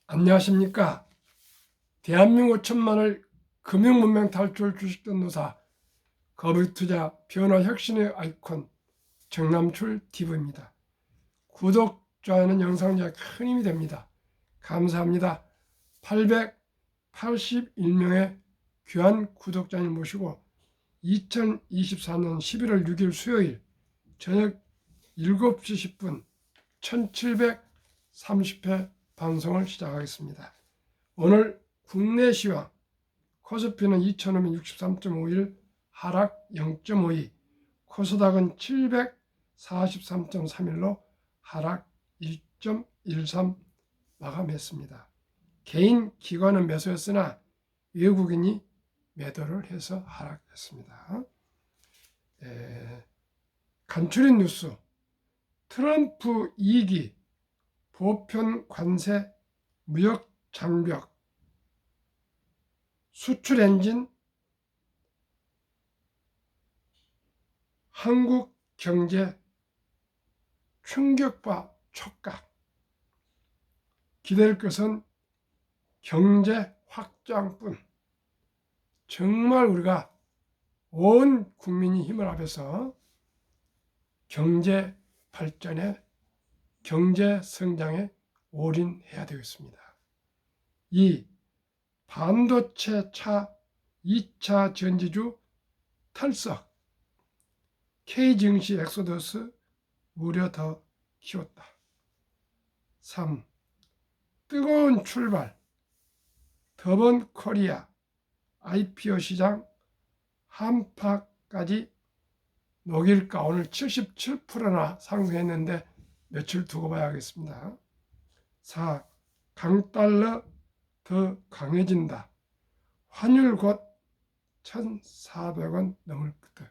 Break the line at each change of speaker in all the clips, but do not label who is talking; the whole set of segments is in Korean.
안녕하십니까. 대한민국 천만을 금융문명 탈출 주식전도사 거북투자 변화혁신의 아이콘 정남출 TV입니다. 구독, 좋아요는 영상 제작에 큰 힘이 됩니다. 감사합니다. 881명의 귀한 구독자님 모시고 2024년 11월 6일 수요일 저녁 7시 10분 1730회 방송을 시작하겠습니다. 오늘 국내 시황 코스피는 2563.51 하락 0.52, 코스닥은 743.31로 하락 1.13 마감했습니다. 개인 기관은 매수했으나 외국인이 매도를 해서 하락했습니다. 간추린 뉴스, 트럼프 2기 보편 관세 무역 장벽 수출 엔진 한국 경제 충격과 촉각. 기댈 것은 경제 확장뿐. 정말 우리가 온 국민이 힘을 합해서 경제 발전에, 경제 성장에 올인해야 되겠습니다. 이 반도체 차 2차 전지주 탈석, K증시 엑소더스 무려 더 키웠다. 3. 뜨거운 출발, 더번 코리아 IPO 시장 한파까지 녹일까. 오늘 77%나 상승했는데 며칠 두고 봐야겠습니다. 4. 강달러 더 강해진다. 환율 곧 1,400원 넘을 듯.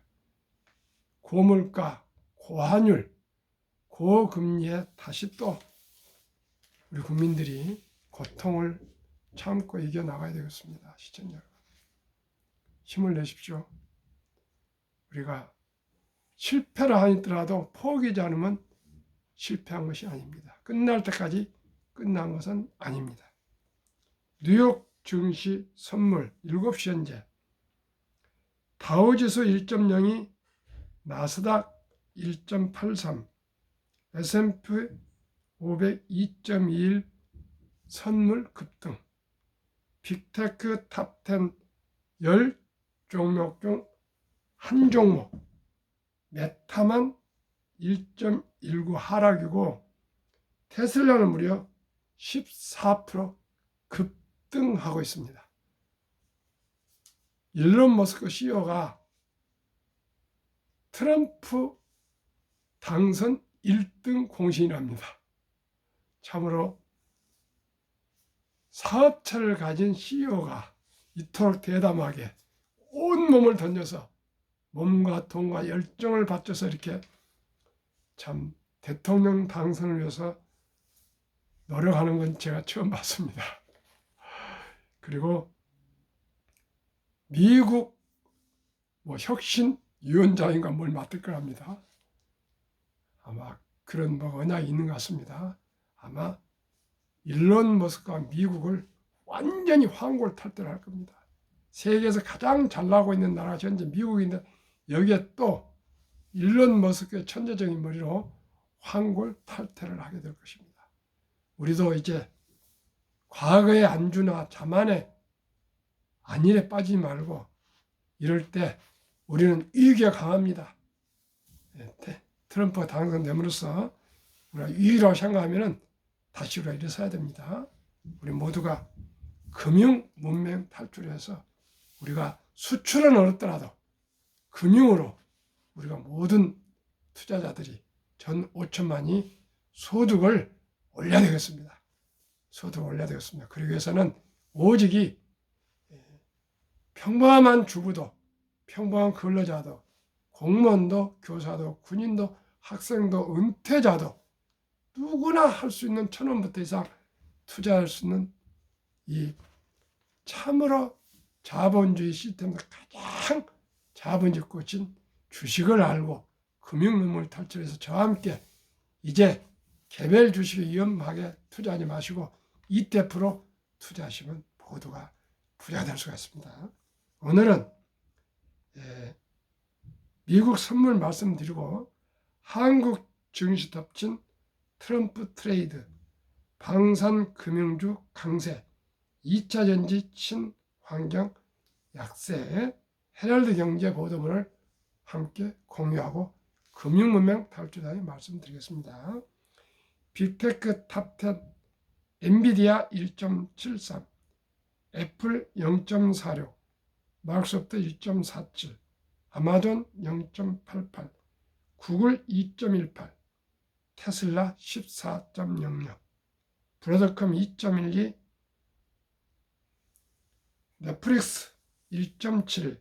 고물가, 고환율, 고금리에 다시 또 우리 국민들이 고통을 참고 이겨나가야 되겠습니다. 시청자 여러분, 힘을 내십시오. 우리가 실패를 하더라도 포기하지 않으면 실패한 것이 아닙니다. 끝날 때까지 끝난 것은 아닙니다. 뉴욕 증시 선물 7시 현재 다우지수 1.02, 나스닥 1.83, S&P 500 2.21 선물 급등. 빅테크 탑10 10종목 중 한 종목 메타만 1.19 하락이고 테슬라는 무려 14% 급등하고 있습니다. 일론 머스크 CEO가 트럼프 당선 1등 공신이랍니다. 참으로 사업체를 가진 CEO가 이토록 대담하게 온 몸을 던져서 몸과 돈과 열정을 바쳐서 이렇게 참 대통령 당선을 위해서 노력하는 건 제가 처음 봤습니다. 그리고 미국 혁신위원장인가 뭘 맡을 거랍니다. 아마 그런 언약이 있는 것 같습니다. 아마 일론 머스크가 미국을 완전히 환골탈태할 겁니다. 세계에서 가장 잘 나가고 있는 나라가 현재 미국인데 여기에 또 일론 머스크의 천재적인 머리로 환골탈태를 하게 될 것입니다. 우리도 이제 과거의 안주나 자만의 안일에 빠지지 말고 이럴 때 우리는 위기가 강합니다. 트럼프가 당선됨으로써 우리가 위기라고 생각하면 다시 우리가 일어서야 됩니다. 우리 모두가 금융 문명 탈출해서 우리가 수출은 어렵더라도 금융으로 우리가 모든 투자자들이 전 5천만이 소득을 올려야 되겠습니다. 소득을 올려야 되겠습니다. 그러기 위해서는 오직이 평범한 주부도, 평범한 근로자도, 공무원도, 교사도, 군인도, 학생도, 은퇴자도 누구나 할 수 있는 1,000원부터 이상 투자할 수 있는 이 참으로 자본주의 시스템에서 가장 자본주의 꽃인 주식을 알고 금융문명을 탈출해서 저와 함께 이제 개별 주식에 위험하게 투자하지 마시고 ETF로 투자하시면 모두가 부자가 될 수가 있습니다. 오늘은 미국 선물 말씀드리고 한국 증시 덮친 트럼프 트레이드, 방산 금융주 강세, 2차 전지 친환경 약세, 헤럴드 경제 보도문을 함께 공유하고 금융문명 탈주단에 말씀드리겠습니다. 빅테크 탑10, 엔비디아 1.73, 애플 0.46, 마이크로소프트 1.47, 아마존 0.88, 구글 2.18, 테슬라 14.00, 브로드컴 2.12, 넷플릭스 1.7,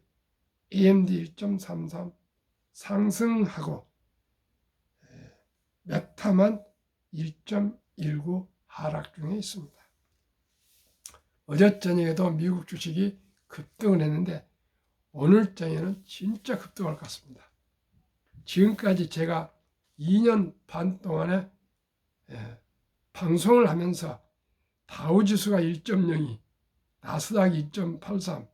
AMD 1.33 상승하고 메타만 1.19 하락 중에 있습니다. 어제 저녁에도 미국 주식이 급등을 했는데 오늘 저녁에는 진짜 급등할 것 같습니다. 지금까지 제가 2년 반 동안에 방송을 하면서 다우지수가 1.02, 나스닥이 2.83,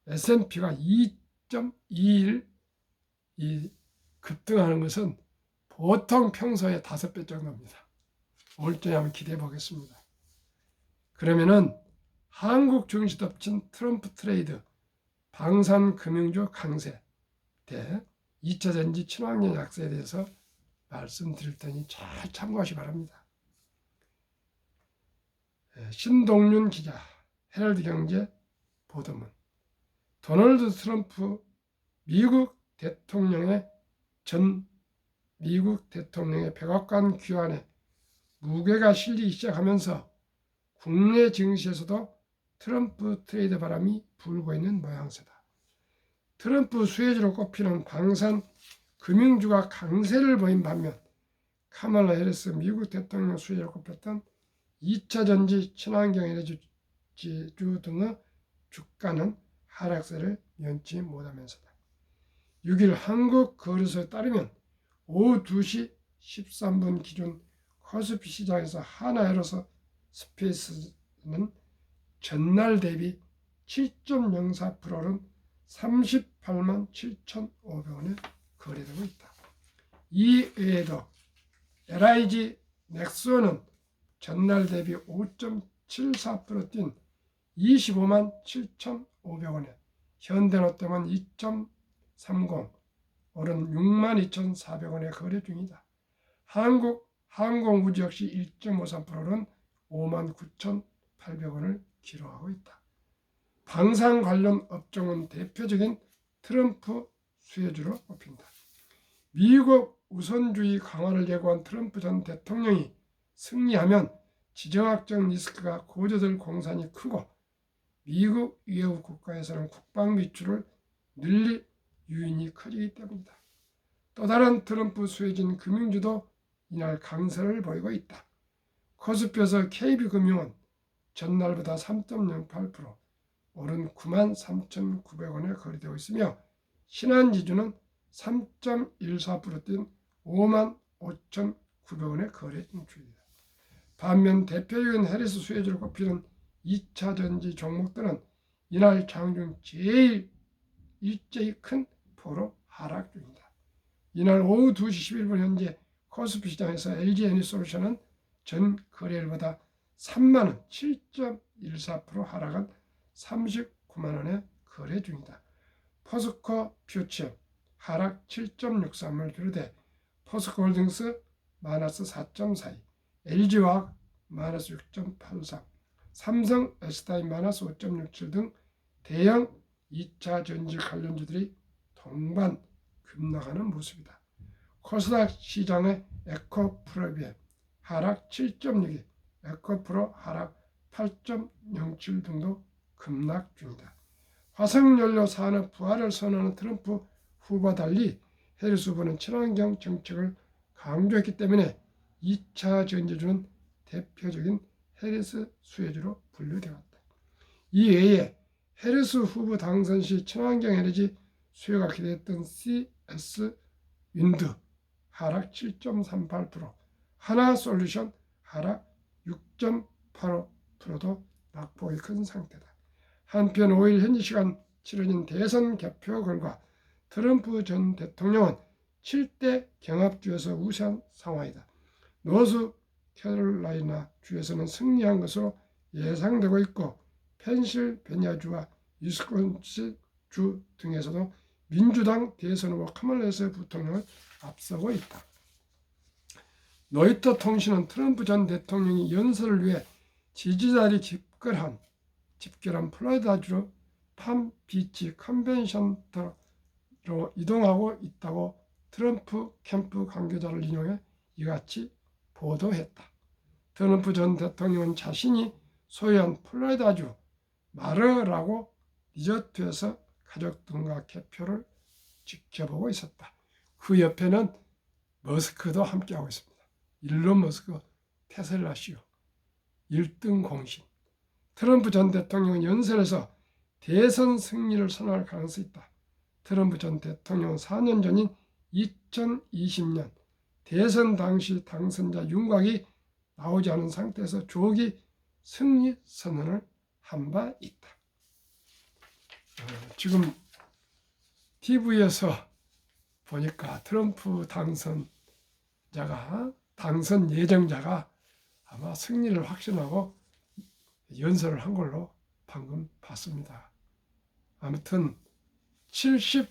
S&P가 2.21 이 급등하는 것은 보통 평소의 5배 정도입니다. 오늘 저녁 한번 기대해 보겠습니다. 그러면은 한국 증시 덮친 트럼프 트레이드, 방산 금융주 강세 대 2차 전지 친환경 약세에 대해서 말씀드릴 테니 잘 참고하시기 바랍니다. 신동윤 기자, 헤럴드 경제 보도문. 도널드 트럼프 전 미국 대통령의 백악관 귀환에 무게가 실리기 시작하면서 국내 증시에서도 트럼프 트레이드 바람이 불고 있는 모양새다. 트럼프 수혜주로 꼽히는 방산 금융주가 강세를 보인 반면 카말라 해리스 미국 대통령 수혜주로 꼽혔던 2차 전지 친환경 에너지주 등의 주가는 하락세를 면치 못하면서다. 6일 한국 거래소에 따르면 오후 2시 13분 기준 코스피 시장에서 하나에로서 스페이스는 전날 대비 7.04%는 38만 7,500원에 거래되고 있다. 이 외에도 LIG 넥스원은 전날 대비 5.74% 뛴 25만 7,500원에 현대노템은 2.30 오른 6만 2,400원에 거래 중이다. 한국 항공우주 역시 1.53%는 5만 9,800원을 기록하고 있다. 방산 관련 업종은 대표적인 트럼프 수혜주로 꼽힌다. 미국 우선주의 강화를 예고한 트럼프 전 대통령이 승리하면 지정학적 리스크가 고조될 공산이 크고 미국 이후 국가에서는 국방 비출을 늘릴 유인이 커지기 때문이다. 또 다른 트럼프 수혜진 금융주도 이날 강세를 보이고 있다. 코스피에서 KB금융은 전날보다 3.08% 오른 9만 3,900원에 거래되고 있으며 신한지주는 3.14% 뛴 5만 5,900원에 거래 중입니다. 반면 대표적인 해리스 수혜주로 꼽히는 2차 전지 종목들은 이날 장중 제일 일제히 큰 폭으로 하락 중입니다. 이날 오후 2시 11분 현재 코스피 시장에서 LG에너지솔루션은 전 거래일보다 3만원 7.14% 하락한 39만원에 거래 중이다. 포스코 퓨처 하락 7.63을 비롯해 포스코홀딩스 마이너스 4.42, LG화학 마이너스 6.83, 삼성 에스타인 마이너스 5.67 등 대형 2차 전지 관련주들이 동반 급락하는 모습이다. 코스닥 시장의 에코프로비엠 하락 7.62, 에코프로 하락 8.07 등도 급락 중이다. 화석연료 산업 부활을 선언하는 트럼프 후보와 달리 해리스 후보는 친환경 정책을 강조했기 때문에 2차 전지주는 대표적인 해리스 수혜주로 분류되었다. 이 외에 해리스 후보 당선 시 친환경 에너지 수요가 기대했던 CS 윈드 하락 7.38%, 하나솔루션 하락 68%도 낙폭이 큰 상태다. 한편 5일 현지 시간 치러진 대선 개표 결과 트럼프 전 대통령은 7대 경합주에서 우세한 상황이다. 노스 캐롤라이나 주에서는 승리한 것으로 예상되고 있고 펜실베니아주와 위스콘신 주 등에서도 민주당 대선 후보 카멀라 해리스 부통령을 앞서고 있다. 로이터 통신은 트럼프 전 대통령이 연설을 위해 지지자들이 집결한 플로리다주 팜비치 컨벤션터로 이동하고 있다고 트럼프 캠프 관계자를 인용해 이같이 보도했다. 트럼프 전 대통령은 자신이 소유한 플로리다주 마르라고 리조트에서 가족 등과 개표를 지켜보고 있었다. 그 옆에는 머스크도 함께하고 있습니다. 일론 머스크 테슬라 CEO 1등 공신. 트럼프 전 대통령은 연설에서 대선 승리를 선언할 가능성이 있다. 트럼프 전 대통령은 4년 전인 2020년 대선 당시 당선자 윤곽이 나오지 않은 상태에서 조기 승리 선언을 한 바 있다. 지금 TV에서 보니까 트럼프 당선 예정자가 아마 승리를 확신하고 연설을 한 걸로 방금 봤습니다. 아무튼 79세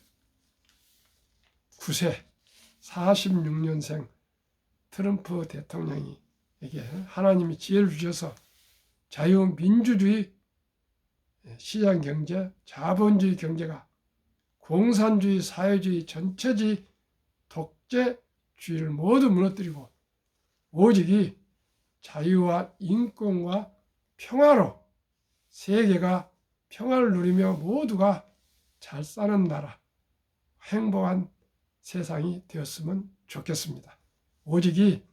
46년생 트럼프 대통령에게 하나님이 지혜를 주셔서 자유민주주의, 시장경제, 자본주의 경제가 공산주의, 사회주의, 전체주의, 독재주의를 모두 무너뜨리고 오직 자유와 인권과 평화로 세계가 평화를 누리며 모두가 잘 사는 나라, 행복한 세상이 되었으면 좋겠습니다. 오직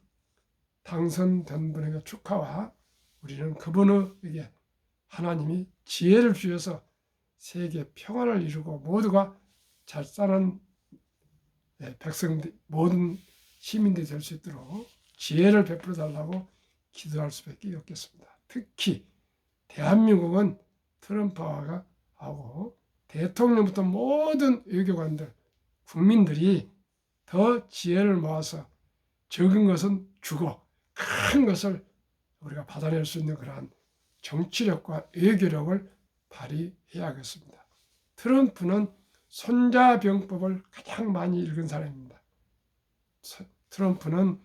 당선된 분에게 축하와 우리는 그분에게 하나님이 지혜를 주셔서 세계 평화를 이루고 모두가 잘 사는 백성들, 모든 시민들이 될 수 있도록 지혜를 베풀어 달라고 기도할 수밖에 없겠습니다. 특히 대한민국은 트럼프가 하고 대통령부터 모든 외교관들, 국민들이 더 지혜를 모아서 적은 것은 주고 큰 것을 우리가 받아낼 수 있는 그러한 정치력과 외교력을 발휘해야겠습니다. 트럼프는 손자병법을 가장 많이 읽은 사람입니다. 트럼프는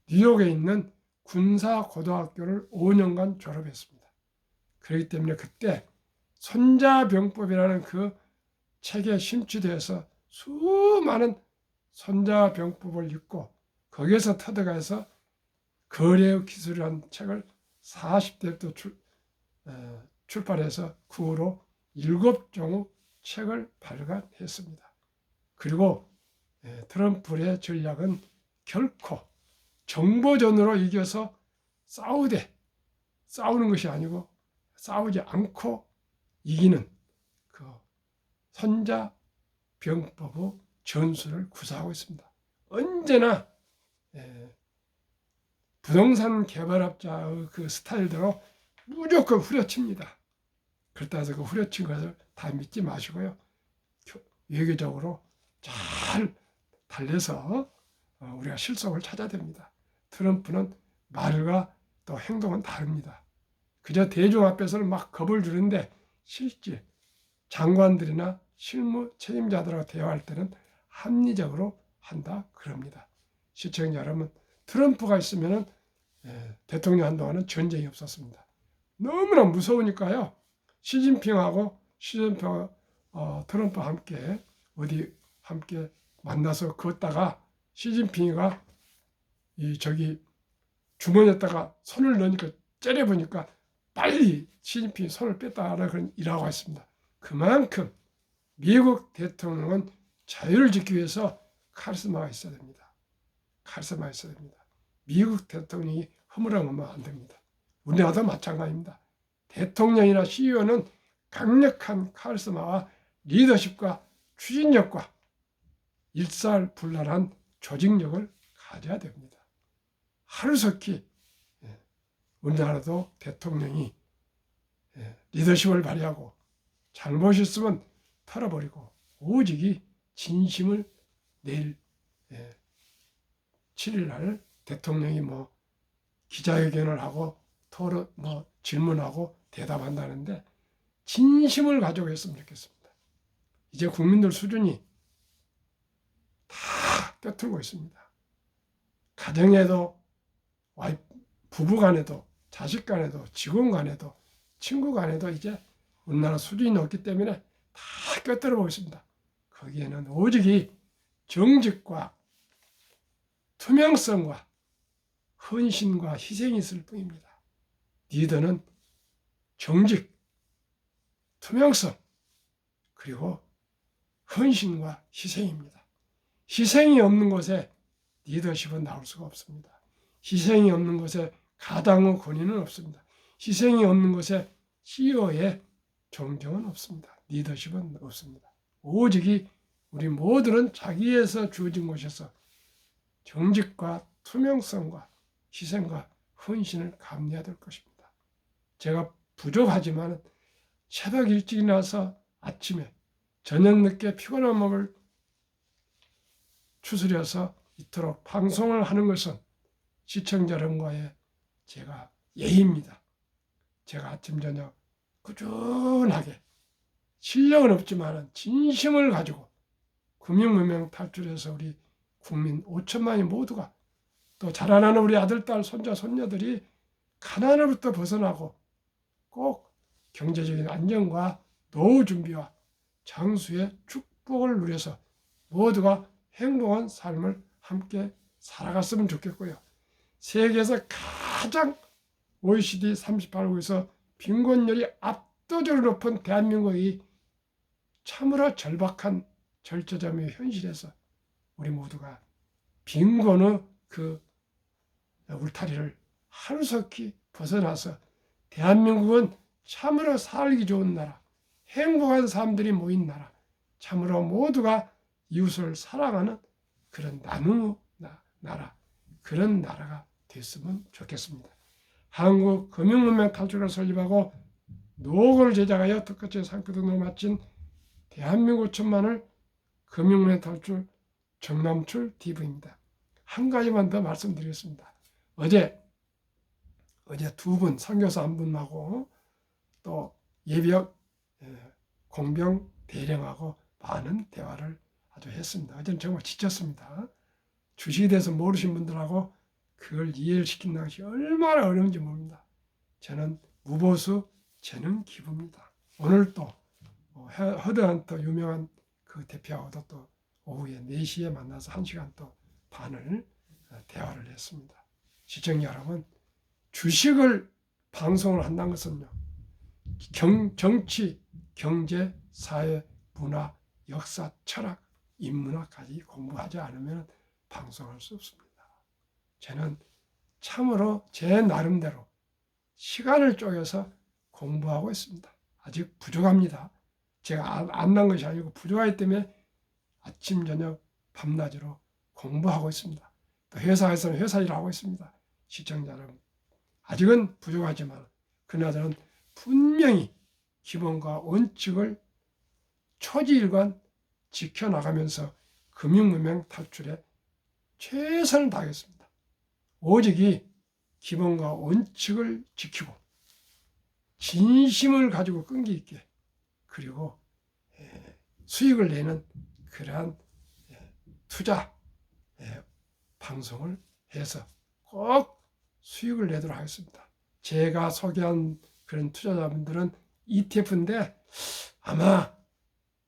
뉴욕에 있는 군사고등학교를 5년간 졸업했습니다. 그렇기 때문에 그때 손자병법이라는 그 책에 심취되어서 수많은 손자병법을 읽고 거기에서 터득해서 거래의 기술이라는 책을 40대부터 출판해서 그 후로 7종의 책을 발간했습니다. 그리고 트럼프의 전략은 결코 정보전으로 이겨서 싸우는 것이 아니고 싸우지 않고 이기는 그 손자병법의 전술을 구사하고 있습니다. 언제나 부동산 개발업자의 그 스타일대로 무조건 후려칩니다. 그렇다 해서 그 후려친 것을 다 믿지 마시고요. 외교적으로 잘 달래서 우리가 실속을 찾아야 됩니다. 트럼프는 말과 또 행동은 다릅니다. 그저 대중 앞에서는 막 겁을 주는데 실제 장관들이나 실무 책임자들하고 대화할 때는 합리적으로 한다 그럽니다. 시청자 여러분, 트럼프가 있으면 대통령 한동안은 전쟁이 없었습니다. 너무나 무서우니까요. 시진핑하고 트럼프 함께 어디 함께 만나서 걷다가 시진핑이가 주머니에다가 손을 넣으니까 째려보니까 빨리 시진핑이 손을 뺐다라 이라고 했습니다. 그만큼 미국 대통령은 자유를 지키기 위해서 카리스마가 있어야 됩니다. 카리스마가 있어야 됩니다. 미국 대통령이 허물어가면 안 됩니다. 우리나라도 마찬가지입니다. 대통령이나 CEO는 강력한 카리스마와 리더십과 추진력과 일사불란한 조직력을 가져야 됩니다. 하루속히 우리나라도 대통령이 리더십을 발휘하고 잘못 있으면 털어버리고 오직이 진심을 내일 7일 날 대통령이 뭐 기자회견을 하고 토론 질문하고 대답한다는데 진심을 가지고 했으면 좋겠습니다. 이제 국민들 수준이 다 뼈틀고 있습니다. 가정에도 부부 간에도 자식 간에도 직원 간에도 친구 간에도 이제 우리나라 수준이 높기 때문에 다 껴들어보고 있습니다. 거기에는 오직이 정직과 투명성과 헌신과 희생이 있을 뿐입니다. 리더는 정직, 투명성, 그리고 헌신과 희생입니다. 희생이 없는 곳에 리더십은 나올 수가 없습니다. 희생이 없는 곳에 가당의 권위는 없습니다. 희생이 없는 곳에 CEO의 존경은 없습니다. 리더십은 없습니다. 오직이 우리 모두는 자기에서 주어진 곳에서 정직과 투명성과 희생과 헌신을 감내해야 될 것입니다. 제가 부족하지만 새벽 일찍 나서 아침에 저녁 늦게 피곤한 몸을 추스려서 이토록 방송을 하는 것은 시청자 여러분과의 제가 예의입니다. 제가 아침 저녁 꾸준하게 실력은 없지만 진심을 가지고 금융문명 탈출해서 우리 국민 5천만이 모두가 또 자라나는 우리 아들, 딸, 손자, 손녀들이 가난으로부터 벗어나고 꼭 경제적인 안정과 노후 준비와 장수의 축복을 누려서 모두가 행복한 삶을 함께 살아갔으면 좋겠고요. 세계에서 가장 OECD 38국에서 빈곤율이 압도적으로 높은 대한민국이 참으로 절박한 절저점의 현실에서 우리 모두가 빈곤의 그 울타리를 하루속히 벗어나서 대한민국은 참으로 살기 좋은 나라, 행복한 사람들이 모인 나라, 참으로 모두가 이웃을 사랑하는 그런 나눔의 나라, 그런 나라가 됐으면 좋겠습니다. 한국 금융문명 탈출을 설립하고 노고를 제작하여 특허체 상표 등을 마친 대한민국 천만을 금융문명 탈출 정남출 TV입니다. 한 가지만 더 말씀드리겠습니다. 어제 두 분, 선교사 한 분하고 또 예비역 공병 대령하고 많은 대화를 아주 했습니다. 어제는 정말 지쳤습니다. 주식에 대해서 모르신 분들하고 그걸 이해를 시키는 것이 얼마나 어려운지 모릅니다. 저는 무보수 재능 기부입니다. 오늘 또 허드헌터 유명한 그 대표하고도 또 오후에 4시에 만나서 1시간 또 반을 대화를 했습니다. 시청자 여러분, 주식을 방송을 한다는 것은요, 정치, 경제, 사회, 문화, 역사, 철학, 인문학까지 공부하지 않으면 방송할 수 없습니다. 저는 참으로 제 나름대로 시간을 쪼개서 공부하고 있습니다. 아직 부족합니다. 제가 안 난 것이 아니고 부족하기 때문에 아침, 저녁, 밤낮으로 공부하고 있습니다. 또 회사에서는 회사 일을 하고 있습니다. 시청자 여러분, 아직은 부족하지만 그러나 저는 분명히 기본과 원칙을 초지일관 지켜나가면서 금융문명 탈출에 최선을 다하겠습니다. 오직이 기본과 원칙을 지키고 진심을 가지고 끈기 있게 그리고 수익을 내는 그러한 투자 방송을 해서 꼭 수익을 내도록 하겠습니다. 제가 소개한 그런 투자자분들은 ETF인데 아마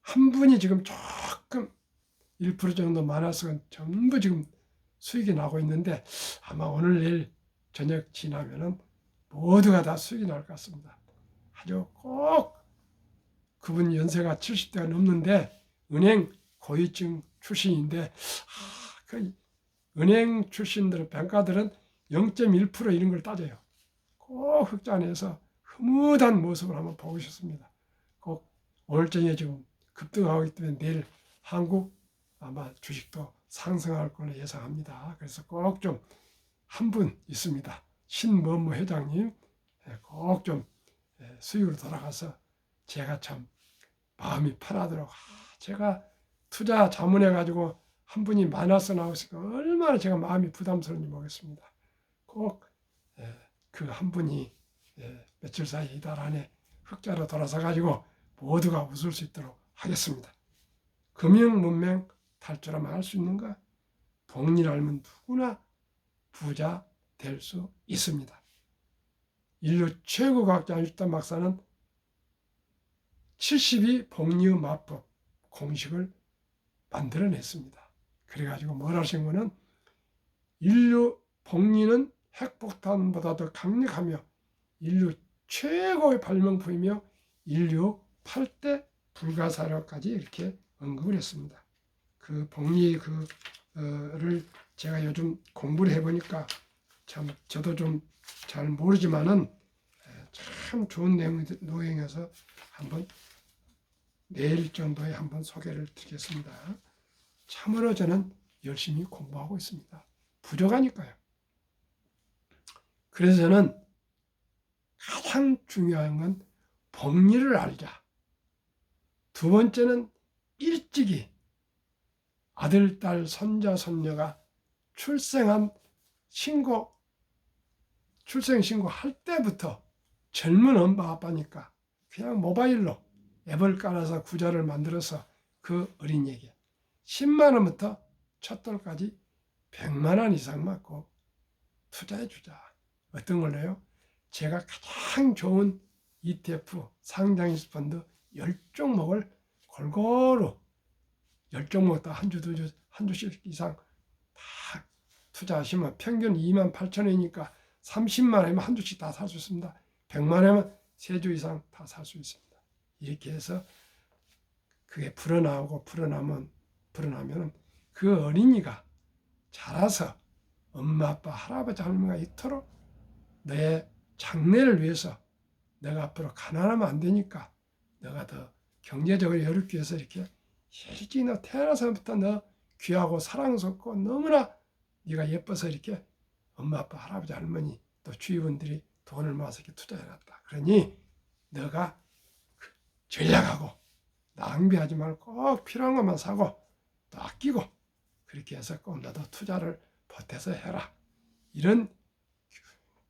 한 분이 지금 조금 1% 정도 많아서 전부 지금 수익이 나고 있는데 아마 오늘 내일 저녁 지나면은 모두가 다 수익이 날 것 같습니다. 아주 꼭 그분 연세가 70대가 넘는데 은행 고위층 출신인데 그 은행 출신들은 병가들은 0.1% 이런 걸 따져요. 꼭 흑자내서 흐뭇한 모습을 한번 보고 싶습니다. 꼭 오늘저녁에 지금 급등하고 있기 때문에 내일 한국 아마 주식도 상승할 걸로 예상합니다. 그래서 꼭 좀 한 분 있습니다. 신뭐뭐 회장님 꼭 좀 수익으로 돌아가서 제가 참 마음이 편하도록 제가 투자 자문해가지고 한 분이 많아서 나오시니까 얼마나 제가 마음이 부담스러운지 모르겠습니다. 꼭 그 한 분이 며칠 사이 이달 안에 흑자로 돌아서 가지고 모두가 웃을 수 있도록 하겠습니다. 금융 문맹 탈출하면 할 수 있는가? 복리를 알면 누구나 부자 될 수 있습니다. 인류 최고 과학자 아인슈타인 박사는 72 복리의 마법 공식을 만들어냈습니다. 그래가지고 뭘 하신 거는 인류 복리는 핵폭탄보다 더 강력하며 인류 최고의 발명품이며 인류 8대 불가사료까지 이렇게 언급을 했습니다. 그 복리 그를 제가 요즘 공부를 해보니까 참 저도 좀 잘 모르지만은 참 좋은 내용이어서 한번 내일 정도에 한번 소개를 드리겠습니다. 참으로 저는 열심히 공부하고 있습니다. 부족하니까요. 그래서 저는 가장 중요한 건 복리를 알자. 두 번째는 일찍이 아들, 딸, 손자, 손녀가 출생 신고 할 때부터 젊은 엄마 아빠니까 그냥 모바일로 앱을 깔아서 구자를 만들어서 그 어린이에게 10만 원부터 첫 돌까지 100만 원 이상 맞고 투자해 주자. 어떤 걸로요? 제가 가장 좋은 ETF 상장인수 펀드 10종목을 골고루 10종목 다 한 주, 두 주, 한 주씩 이상 다 투자하시면 평균 28,000원이니까 30만 원이면 한 주씩 다 살 수 있습니다. 100만 원이면 3주 이상 다 살 수 있습니다. 이렇게 해서 그게 불어나면 그 어린이가 자라서 엄마, 아빠, 할아버지, 할머니가 이토록 너의 장래를 위해서 내가 앞으로 가난하면 안 되니까 너가 더 경제적으로 여롭기 위해서 이렇게 일찍 너 태어나서부터 너 귀하고 사랑스럽고 너무나 네가 예뻐서 이렇게 엄마, 아빠, 할아버지, 할머니 또 주위분들이 돈을 모아서 이렇게 투자해놨다. 그러니 너가 전략하고 낭비하지 말고 꼭 필요한 것만 사고 또 아끼고 그렇게 해서 꼭 너도 투자를 보태서 해라. 이런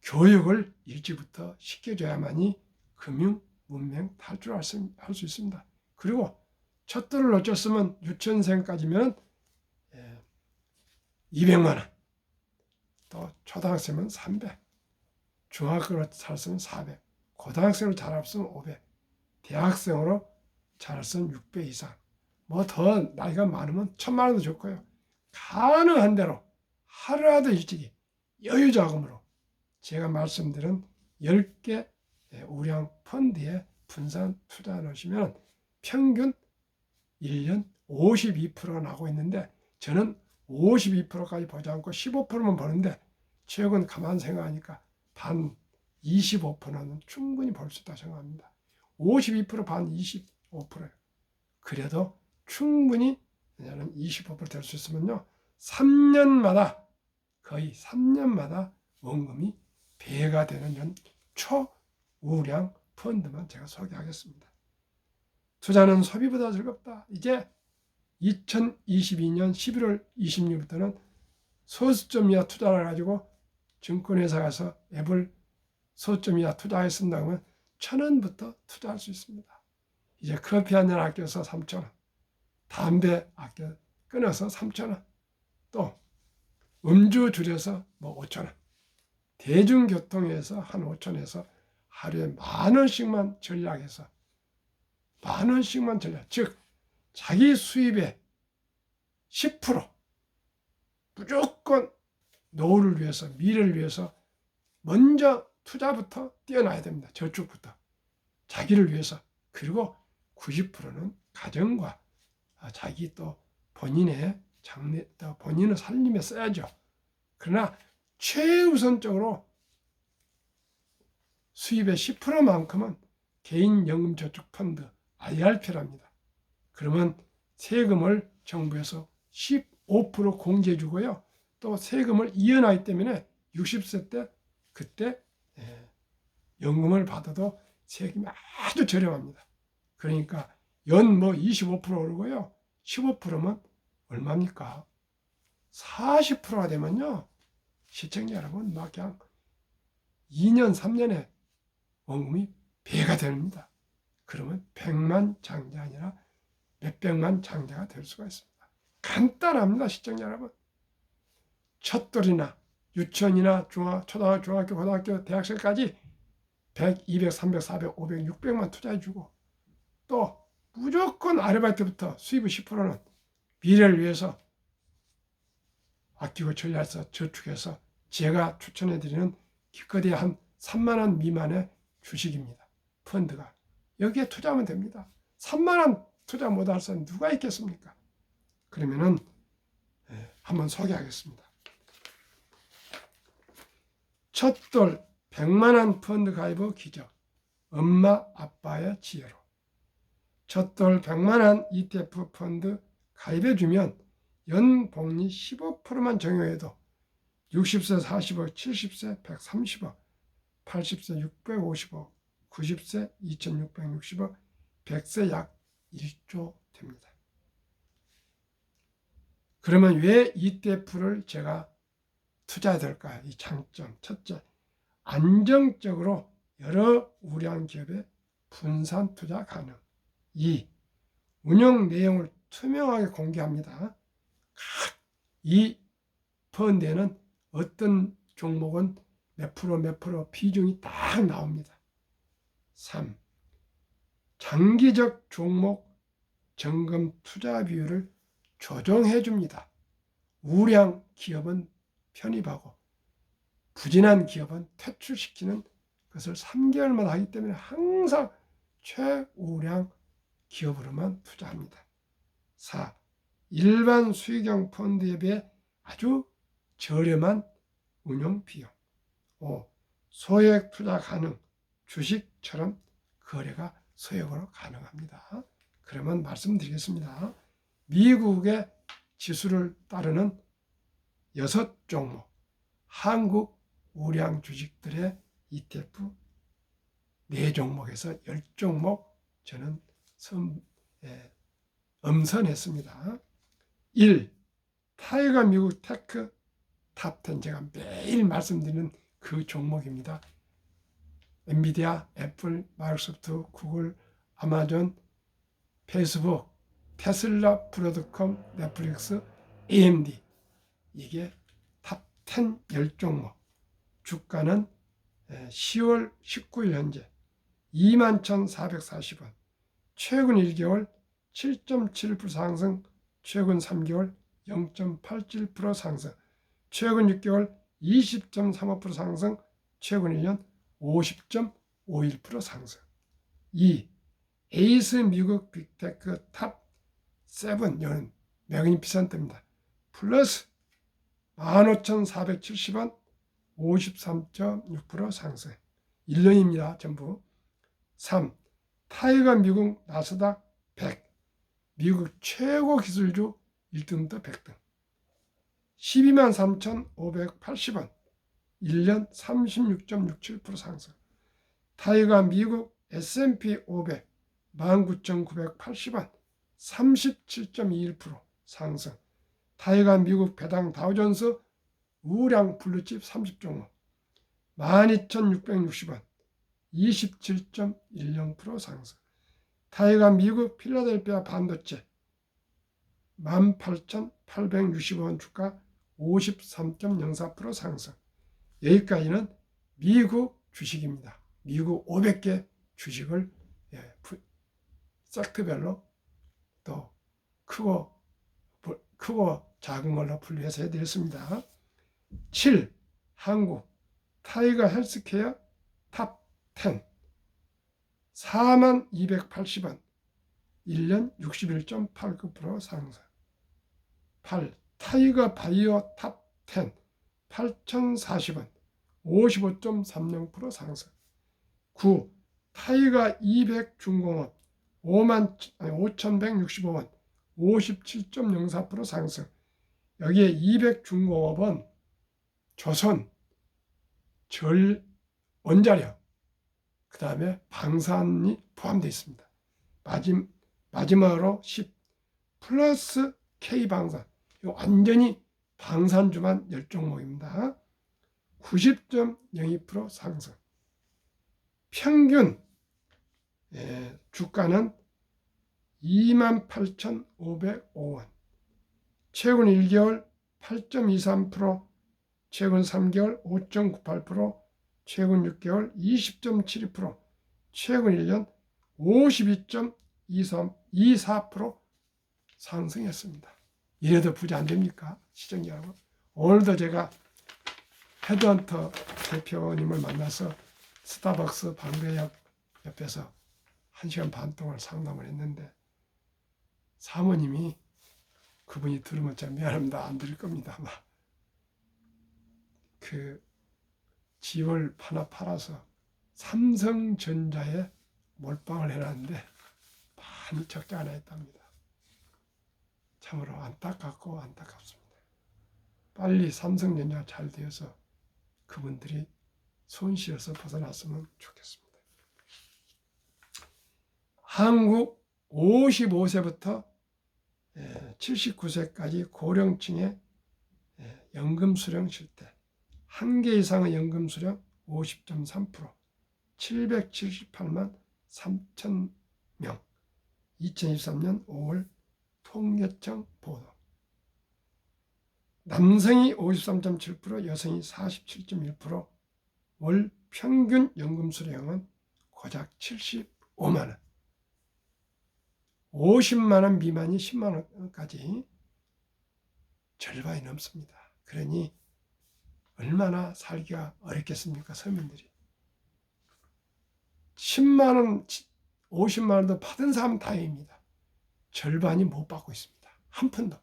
교육을 일찍부터 시켜줘야만이 금융 문맹 탈출할 수 있습니다. 그리고 첫 돌을 놓쳤으면 유치원생까지면 200만 원, 또 초등학생은 300, 중학교로 잘했으면 400, 고등학생으로 잘했으면 500, 대학생으로 잘했으면 600 이상. 뭐 더 나이가 많으면 1000만 원도 좋고요. 가능한 대로 하루라도 일찍이 여유자금으로 제가 말씀드린 10개 우량 펀드에 분산 투자해 놓으시면 평균 1년 52%가 나고 있는데 저는 52%까지 보지 않고 15%만 버는데 최근 가만 생각하니까 반 25%는 충분히 벌 수 있다고 생각합니다. 52%반 25%예요. 그래도 충분히 내년 25% 될 수 있으면요. 3년마다 거의 3년마다 원금이 배가 되는 이런 초우량 펀드만 제가 소개하겠습니다. 투자는 소비보다 즐겁다. 이제 2022년 11월 26일부터는 소수점 이하 투자를 가지고 증권회사 가서 앱을 소수점 이하 투자했습니다 하면 1,000원부터 투자할 수 있습니다. 이제 커피 한 잔 아껴서 3,000원, 담배 아껴 끊어서 3,000원, 또 음주 줄여서 뭐 5,000원, 대중교통에서 한 5,000원에서 하루에 10,000원씩만 전략해서 10,000원씩만 전략, 즉 자기 수입의 10% 무조건 노후를 위해서 미래를 위해서 먼저 투자부터 뛰어나야 됩니다. 저축부터 자기를 위해서. 그리고 90%는 가정과 자기 또 본인의 장래 또 본인의 살림에 써야죠. 그러나 최우선적으로 수입의 10%만큼은 개인연금저축펀드 IRP랍니다. 그러면 세금을 정부에서 15% 공제해 주고요. 또 세금을 이연하기 때문에 60세 때 그때 연금을 받아도 세금이 아주 저렴합니다. 그러니까 연 뭐 25% 오르고요. 15%면 얼마입니까? 40%가 되면요. 시청자 여러분, 막 그냥 2년, 3년에 원금이 배가 됩니다. 그러면 100만 장자 아니라 몇백만 장자가 될 수가 있습니다. 간단합니다, 시청자 여러분. 첫돌이나 유치원이나 초등학교, 중학교, 고등학교, 대학생까지 100, 200, 300, 400, 500, 600만 투자해주고 또 무조건 아르바이트부터 수입의 10%는 미래를 위해서 아끼고 전략해서 저축해서 제가 추천해드리는 기껏해야 한 3만 원 미만의 주식입니다. 펀드가. 여기에 투자하면 됩니다. 3만 원 투자 못할 사람 누가 있겠습니까? 그러면은 한번 소개하겠습니다. 첫돌 100만 원 펀드 가입의 기적. 엄마 아빠의 지혜로. 첫돌 100만 원 ETF 펀드 가입해주면 연복리 15%만 적용해도 60세 40억, 70세 130억, 80세 650억, 90세 2660억, 100세 약 1조 됩니다. 그러면 왜 ETF를 제가 투자해야 될까요? 이 장점. 첫째, 안정적으로 여러 우량 기업에 분산 투자 가능. 2. 운영 내용을 투명하게 공개합니다. 이 펀드에는 어떤 종목은 몇 프로 비중이 딱 나옵니다. 3. 장기적 종목 점검 투자 비율을 조정해 줍니다. 우량 기업은 편입하고 부진한 기업은 퇴출시키는 것을 3개월마다 하기 때문에 항상 최우량 기업으로만 투자합니다. 4. 일반 수익형 펀드에 비해 아주 저렴한 운용 비용. 5. 소액 투자 가능. 주식처럼 거래가 소액으로 가능합니다. 그러면 말씀드리겠습니다. 미국의 지수를 따르는 6종목, 한국 우량 주식들의 ETF 4종목에서 10종목 저는 엄선했습니다. 1. 타이거 미국 테크 탑10. 제가 매일 말씀드리는 그 종목입니다. 엔비디아, 애플, 마이크로소프트, 구글, 아마존, 페이스북, 테슬라, 브로드컴, 넷플릭스, AMD. 이게 탑10 10종목. 주가는 10월 19일 현재 21,440원. 최근 1개월 7.7% 상승, 최근 3개월 0.87% 상승, 최근 6개월 20.35% 상승, 최근 1년 50.51% 상승. 2. 에이스 미국 빅테크 탑7은 매근이 비싼 때입니다. 플러스 15,470원 53.6% 상승. 1년입니다. 전부. 3. 타이거 미국 나스닥 100. 미국 최고 기술주 1등부터 100등. 123,580원. 1년 36.67% 상승. 타이거 미국 S&P 500 19,980원. 37.21% 상승. 타이거 미국 배당 다우존스 우량 블루칩 30종목 12,660원. 27.10% 상승. 타이거 미국 필라델피아 반도체 18,860원 주가 53.04% 상승. 여기까지는 미국 주식입니다. 미국 500개 주식을 섹터별로 또 크고 작은 걸로 분류해서 해드렸습니다. 7. 한국 타이거 헬스케어 탑10 42,280원 1년 61.89% 상승. 8. 타이거 바이오 탑10 8,040원 55.30% 상승. 9. 타이거 200 중공업 5,165원 57.04% 상승. 여기에 200 중공업은 조선, 원자력, 그 다음에 방산이 포함되어 있습니다. 마지막으로 10 플러스 K방산, 완전히 방산주만 10종목입니다. 90.02% 상승. 평균 주가는 28,505원. 최근 1개월 8.23%, 최근 3개월 5.98%, 최근 6개월 20.72%, 최근 1년 52.24% 상승했습니다. 이래도 부자 안 됩니까? 시청자 여러분. 오늘도 제가 헤드헌터 대표님을 만나서 스타벅스 방배역 옆에서 1시간 반 동안 상담을 했는데, 사모님이, 그분이 들으면 참 미안합니다. 안 들을 겁니다. 아마 그 집을 하나 팔아서 삼성전자에 몰빵을 해놨는데 많이 적자가 나 있답니다. 참으로 안타깝고 안타깝습니다. 빨리 삼성전자가 잘 되어서 그분들이 손실에서 벗어났으면 좋겠습니다. 한국 55세부터 79세까지 고령층의 연금 수령 실태, 1개 이상의 연금 수령 50.3%, 778만 3천 명, 2023년 5월 통계청 보도. 남성이 53.7%, 여성이 47.1%, 월 평균 연금 수령은 고작 75만 원. 50만 원 미만이 10만 원까지 절반이 넘습니다. 그러니 얼마나 살기가 어렵겠습니까, 서민들이. 10만 원, 50만 원도 받은 사람 다행입니다. 절반이 못 받고 있습니다. 한 푼도.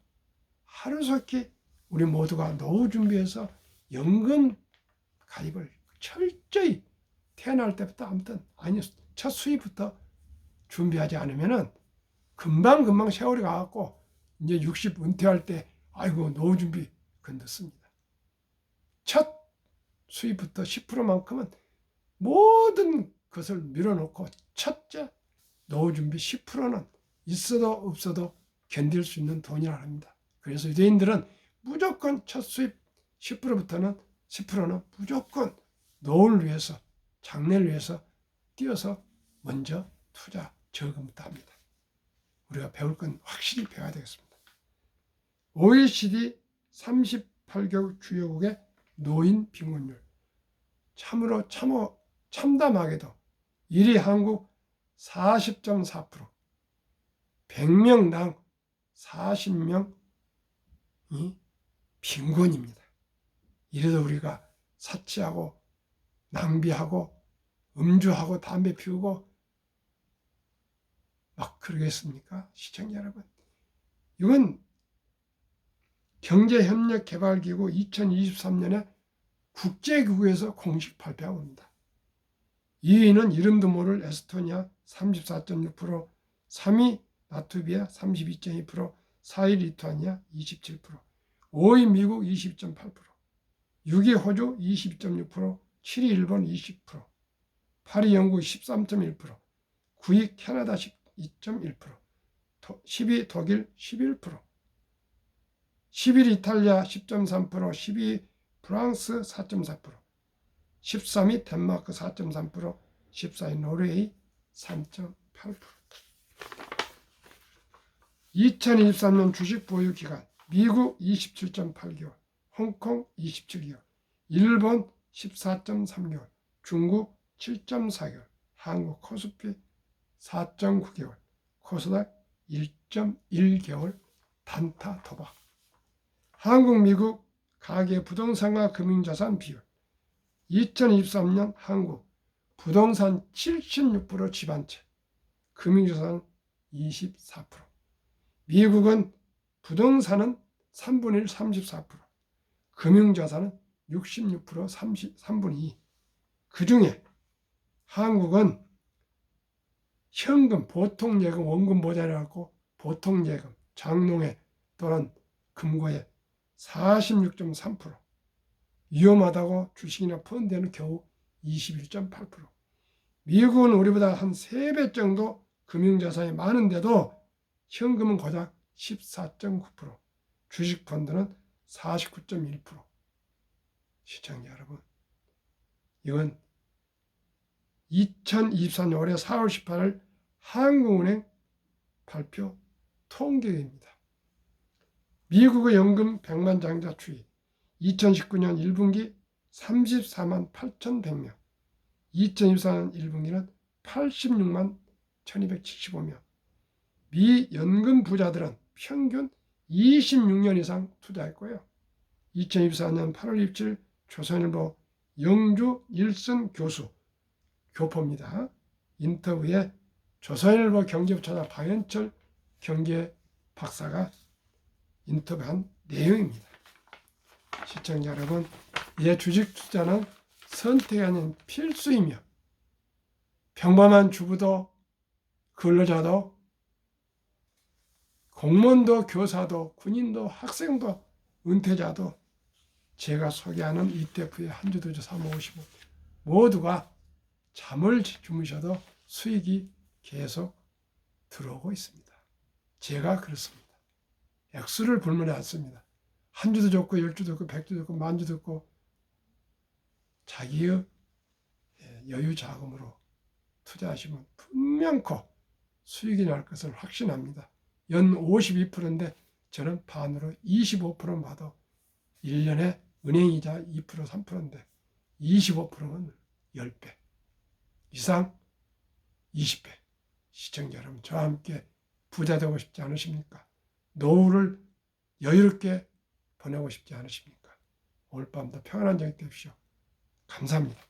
하루속히 우리 모두가 노후 준비해서 연금 가입을 철저히 태어날 때부터, 아무튼 아니 첫 수입부터 준비하지 않으면은 금방 세월이 가갖고 이제 60 은퇴할 때 아이고 노후 준비 건졌습니다. 첫 수입부터 10%만큼은 모든 것을 밀어놓고 첫째 노후 준비 10%는 있어도 없어도 견딜 수 있는 돈이라 합니다. 그래서 유대인들은 무조건 첫 수입 10%부터는 10%는 무조건 노후를 위해서, 장래를 위해서 뛰어서 먼저 투자 저금부터 합니다. 우리가 배울 건 확실히 배워야 되겠습니다. OECD 38개국 주요국의 노인 빈곤율, 참으로 참담하게도 1위 한국 40.4%, 100명당 40명이 빈곤입니다. 이래도 우리가 사치하고 낭비하고 음주하고 담배 피우고 막 그러겠습니까? 시청자 여러분. 이건 경제협력개발기구 2023년에 국제기구에서 공식 발표한 겁니다. 2위는 이름도 모를 에스토니아 34.6%, 3위 라트비아 32.2%, 4위 리투아니아 27%, 5위 미국 20.8%, 6위 호주 22.6%, 7위 일본 20%, 8위 영국 13.1%, 9위 캐나다 12.1%, 10위 독일 11%, 11위 이탈리아 10.3%, 12위 프랑스 4.4%, 13위 덴마크 4.3%, 14위 노르웨이 3.8%. 2023년 주식 보유 기간 미국 27.8개월, 홍콩 27개월, 일본 14.3개월, 중국 7.4개월, 한국 코스피 4.9개월, 코스닥 1.1개월 단타 도박. 한국, 미국 가계 부동산과 금융자산 비율. 2023년 한국 부동산 76% 집안채, 금융자산 24%. 미국은 부동산은 3분의 1, 34%, 금융자산은 66%, 3분의 2. 그 중에 한국은 현금, 보통예금, 원금 보장해갖고 보통예금, 장롱에 또는 금고에 46.3%, 위험하다고 주식이나 펀드에는 겨우 21.8%. 미국은 우리보다 한 3배 정도 금융자산이 많은데도 현금은 고작 14.9%, 주식 펀드는 49.1%. 시청자 여러분, 이건 2024년 올해 4월 18일 한국은행 발표 통계입니다. 미국의 연금 100만 장자 추이 2019년 1분기 34만 8,100명, 2024년 1분기는 86만 1275명. 미 연금 부자들은 평균 26년 이상 투자했고요. 2024년 8월 27일 조선일보 영주 일선 교수, 교포입니다. 인터뷰에 조선일보 경제부차장 박연철 경제 박사가 인터뷰한 내용입니다. 시청자 여러분, 이제 주식 투자는 선택이 아닌 필수이며 평범한 주부도 근로자도 공무원도 교사도 군인도 학생도 은퇴자도 제가 소개하는 ETF의 한 주, 두 주, 3, 5, 55 모두가 잠을 주무셔도 수익이 계속 들어오고 있습니다. 제가 그렇습니다. 액수를 불문하지 않습니다. 한 주도 좋고 10주도 좋고 100주도 좋고 만주도 좋고 자기의 여유 자금으로 투자하시면 분명코 수익이 날 것을 확신합니다. 연 52%인데 저는 반으로 25% 받아 1년에 은행이자 2% 3%인데 25%는 10배 이상 20배. 시청자 여러분, 저와 함께 부자 되고 싶지 않으십니까? 노후를 여유롭게 보내고 싶지 않으십니까? 오늘 밤도 평안한 저녁 되십시오. 감사합니다.